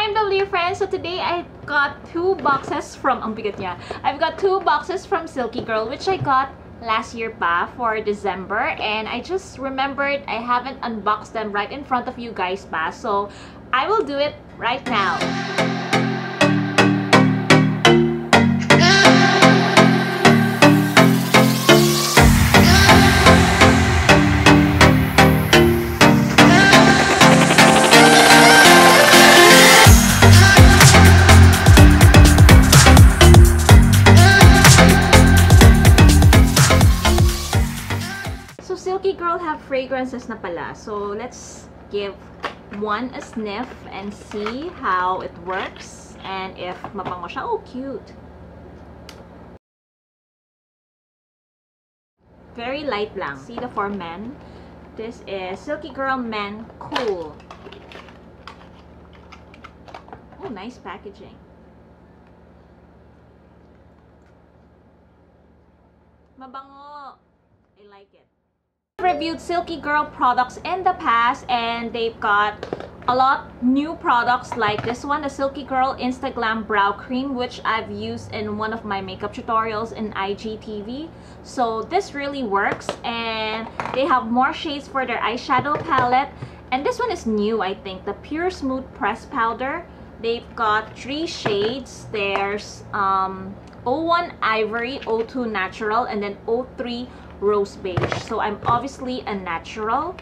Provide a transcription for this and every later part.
I'm the dear friends. So today I got two boxes from, ang bigat niya. I've got two boxes from SilkyGirl, which I got last year pa for December, and I just remembered I haven't unboxed them right in front of you guys pa, so I will do it right now. SilkyGirl have fragrances na pala. So let's give one a sniff and see how it works and if mabango siya. Oh, cute! Very light lang. See the for men. This is SilkyGirl Men Cool. Oh, nice packaging. Mabango. I like it. Reviewed SilkyGirl products in the past, and they've got a lot new products like this one, the SilkyGirl Instaglam Brow Cream, which I've used in one of my makeup tutorials in IGTV. So this really works, and they have more shades for their eyeshadow palette. And this one is new, I think, the Pure Smooth Press Powder. They've got 3 shades. There's 01 Ivory, 02 Natural, and then 03 Rose Beige. So I'm obviously a natural.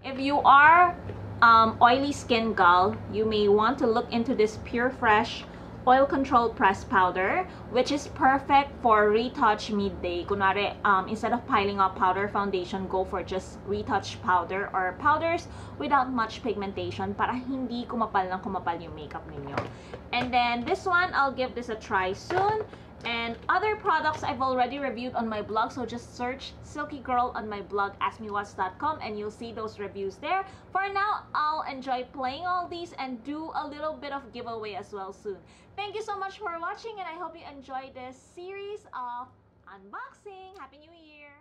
If you are oily skin gal, you may want to look into this Pure Fresh Oil Control Press Powder, which is perfect for retouch midday. Kunwari, instead of piling up powder foundation, go for just retouch powder or powders without much pigmentation para hindi kumapal ng kumapal yung makeup ninyo. And then this one, I'll give this a try soon. And other products I've already reviewed on my blog, so just search SilkyGirl on my blog askmewhat's.com and you'll see those reviews there. For now, I'll enjoy playing all these and do a little bit of giveaway as well soon. Thank you so much for watching, and I hope you enjoyed this series of unboxing. Happy New Year!